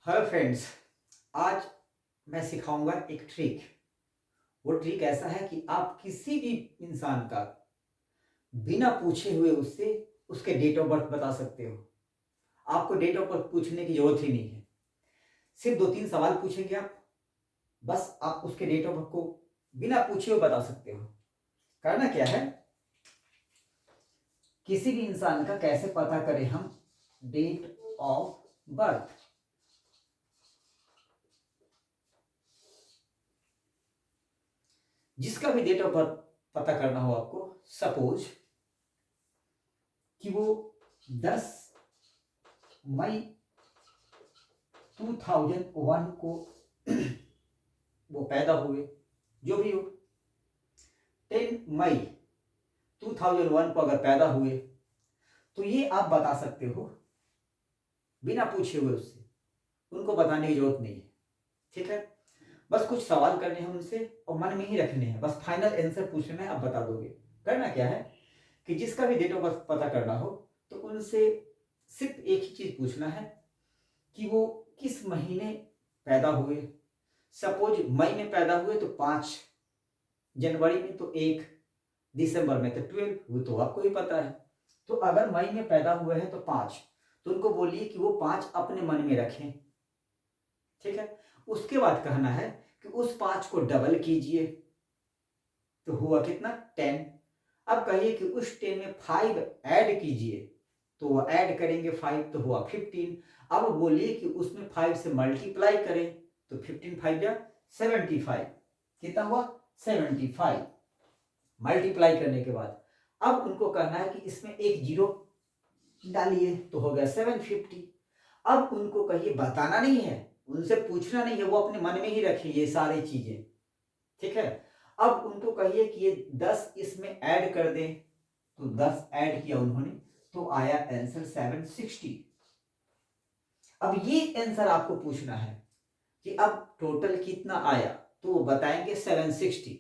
Hello friends. आज मैं सिखाऊंगा एक ट्रिक। वो ट्रिक ऐसा है कि आप किसी भी इंसान का बिना पूछे हुए उससे उसके डेट ऑफ बर्थ बता सकते हो। आपको डेट ऑफ बर्थ पूछने की जरूरत ही नहीं है। सिर्फ दो तीन सवाल पूछेंगे आप, बस आप उसके डेट ऑफ बर्थ को बिना पूछे हुए बता सकते हो। करना क्या है, किसी भी इंसान का कैसे पता करें हम डेट ऑफ बर्थ। जिसका भी डेट ऑफ बर्थ पता करना हो आपको, सपोज कि वो 10 मई 2001 को वो पैदा हुए, जो भी हो। 10 मई 2001 को अगर पैदा हुए तो ये आप बता सकते हो बिना पूछे हुए उससे। उनको बताने की जरूरत नहीं है, ठीक है। बस कुछ सवाल करने हैं उनसे और मन में ही रखने हैं, बस फाइनल आंसर पूछना है, आप बता दोगे। करना क्या है कि जिसका भी डेट ऑफ बर्थ पता करना हो तो उनसे सिर्फ एक ही चीज पूछना है कि वो किस महीने पैदा हुए। सपोज मई में पैदा हुए तो 5, जनवरी में तो 1, दिसंबर में तो 12, वो तो आपको भी पता है। तो अगर मई में पैदा हुए हैं तो 5, तो उनको बोलिए कि वो 5 अपने मन में रखें, ठीक है। उसके बाद कहना है कि उस 5 को डबल कीजिए तो हुआ कितना, 10। अब कहिए कि उस 10 में 5 ऐड कीजिए तो वो ऐड करेंगे 5 तो हुआ 15। अब बोलिए कि उसमें 5 से मल्टीप्लाई करें तो 15 5 या 75, कितना हुआ 75। मल्टीप्लाई करने के बाद अब उनको कहना है कि इसमें एक जीरो डालिए तो हो गया 750। अब उनको कहिए, बताना नहीं है, उनसे पूछना नहीं है, वो अपने मन में ही रखे ये सारी चीजें, ठीक है। अब उनको कहिए कि ये 10 इसमें ऐड कर दें तो 10 ऐड किया उन्होंने तो आया आंसर 760। अब ये आंसर आपको पूछना है कि अब टोटल कितना आया, तो वो बताएंगे 760।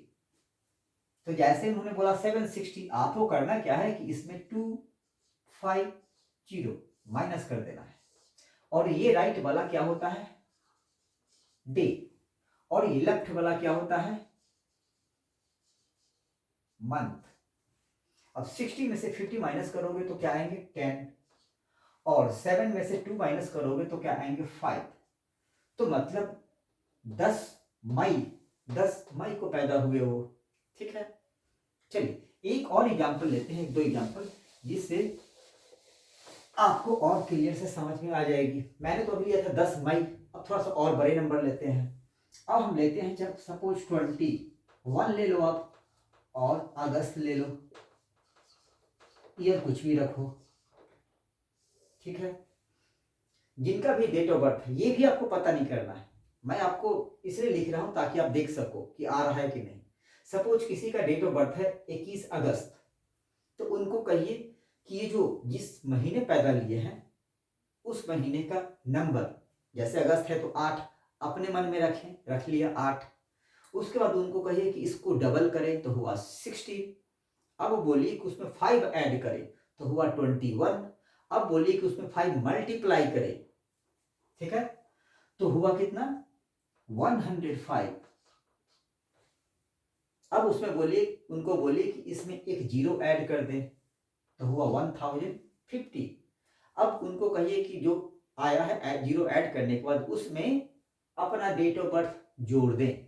तो जैसे उन्होंने बोला 760, आपको करना क्या है कि इसमें 250 माइनस कर देना है। और ये राइट वाला क्या होता है, डे, और ये लेफ्ट वाला क्या होता है, मंथ। अब 60 में से 50 माइनस करोगे तो क्या आएंगे 10, और 7 में से 2 माइनस करोगे तो क्या आएंगे 5। तो मतलब 10 मई 10 मई को पैदा हुए वो, ठीक है। चलिए एक और एग्जांपल लेते हैं, एक दो एग्जांपल, जिससे आपको और क्लियर से समझ में आ जाएगी। मैंने तो अभी लिया था 10 मई, अब थोड़ा सा और बड़े नंबर लेते हैं। अब हम लेते हैं जब सपोज 21 ले लो आप, और अगस्त ले लो, ईयर कुछ भी रखो, ठीक है। जिनका भी डेट ऑफ बर्थ है ये भी आपको पता नहीं करना है, मैं आपको इसलिए लिख रहा हूं ताकि आप देख सको कि आ रहा है कि नहीं। सपोज किसी का डेट ऑफ बर्थ है 21 अगस्त, तो उनको कहिए कि ये जो जिस महीने पैदा लिए हैं उस महीने का नंबर, जैसे अगस्त है तो 8 अपने मन में रखें, रख लिया 8। उसके बाद उनको कहिए कि इसको डबल करें तो हुआ 16। अब बोलिए कि उसमें 5 ऐड करें तो हुआ 21। अब बोलिए कि उसमें 5 मल्टीप्लाई करें, ठीक है, तो हुआ कितना 105। अब उसमें बोलिए, उनको बोलिए कि इसमें एक जीरो ऐड कर दें तो हुआ 1050। अब उनको कहिए कि जो आया है जीरो ऐड करने के बाद उसमें अपना डेट ऑफ बर्थ जोड़ दें,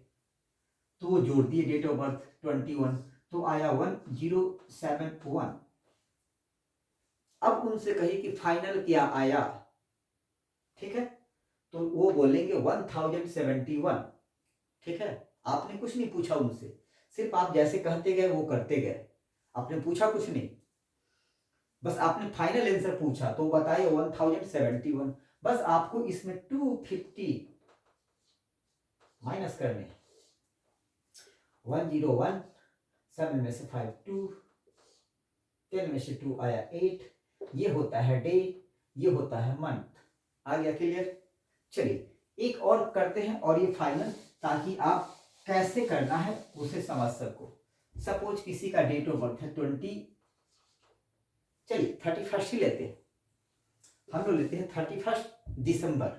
तो वो जोड़ दिए डेट ऑफ बर्थ 21, तो आया 1071। अब उनसे कहिए कि फाइनल क्या आया, ठीक है, तो वो बोलेंगे 1071, ठीक है। आपने कुछ नहीं पूछा उनसे, सिर्फ आप जैसे कहते गए वो करते गए, आपने पूछा कुछ नहीं, बस आपने फाइनल आंसर पूछा तो बताइए 1071। बस आपको इसमें 250 माइनस करने, 101, 7 में से 5 2, 10 में से 2 आया 8। ये होता है डे, ये होता है मंथ। आ गया क्लियर। चलिए एक और करते हैं और ये फाइनल, ताकि आप कैसे करना है उसे समझ सको। सपोज किसी का डेट ऑफ बर्थ है 20, चलिए 31 ही लेते हैं, हम लोग लेते हैं 31 दिसंबर।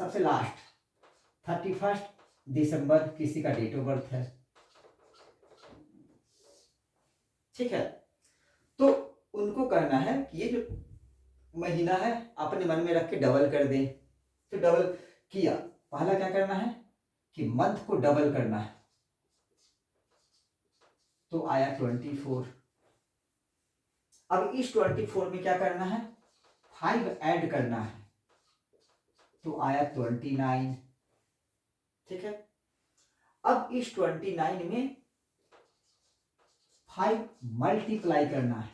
सबसे लास्ट 31 दिसंबर किसी का डेट ऑफ बर्थ है, ठीक है। तो उनको कहना है कि ये जो महीना है अपने मन में रख के डबल कर दें। तो डबल किया, पहला क्या करना है कि मंथ को डबल करना है, तो आया 24। अब इस 24 में क्या करना है, 5 ऐड करना है, तो आया 29, ठीक है। अब इस 29 में 5 मल्टीप्लाई करना है,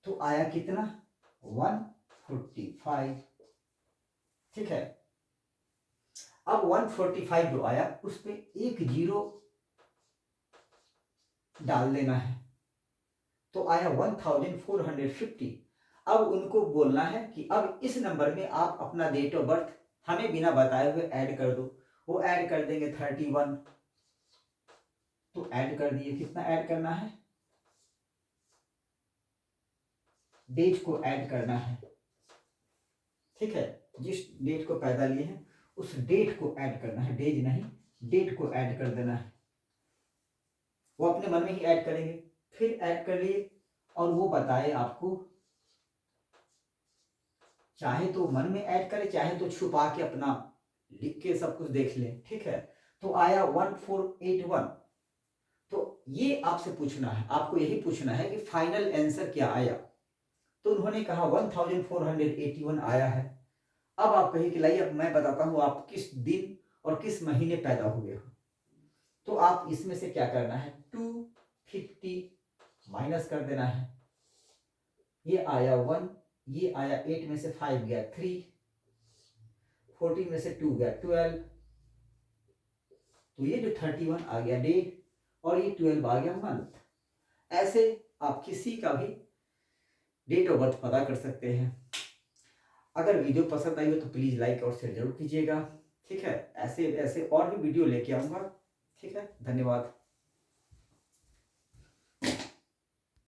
तो आया कितना, 145, ठीक है। अब 145 जो आया उस पे एक जीरो डाल देना है, तो आया 1450। अब उनको बोलना है कि अब इस नंबर में आप अपना डेट ऑफ बर्थ हमें बिना बताए हुए ऐड कर दो। वो ऐड कर देंगे 31, तो ऐड कर दिए। कितना ऐड करना है, डेट को ऐड करना है, ठीक है। जिस डेट को पैदा लिए हैं उस डेट को ऐड करना है, डेज नहीं, डेट को ऐड कर देना है। वो अपने मन में ही ऐड करेंगे, फिर ऐड कर लिए और वो बताए आपको, चाहे तो मन में ऐड करे, चाहे तो छुपा के अपना लिख के सब कुछ देख ले, ठीक है। तो आया 1481। तो ये आपसे पूछना है, आपको यही पूछना है कि फाइनल आंसर क्या आया। तो उन्होंने कहा 1481 आया है। अब आप कहिए कि लाइए अब मैं बताता हूं आप किस दिन और किस महीने पैदा हुए हो। तो आप इसमें से क्या करना है, 250 माइनस कर देना है, ये आया 1, ये आया 8 में से 5 गया 3, 14 में से 2 गया 12, तो ये जो 31 आ गया डे और ये 12 आ गया मंथ। ऐसे आप किसी का भी डेट ऑफ बर्थ पता कर सकते हैं। अगर वीडियो पसंद आई हो तो प्लीज़ लाइक और शेयर जरूर कीजिएगा, ठीक है। ऐसे ऐसे और भी वीडियो लेके आऊँगा, ठीक है। धन्यवाद।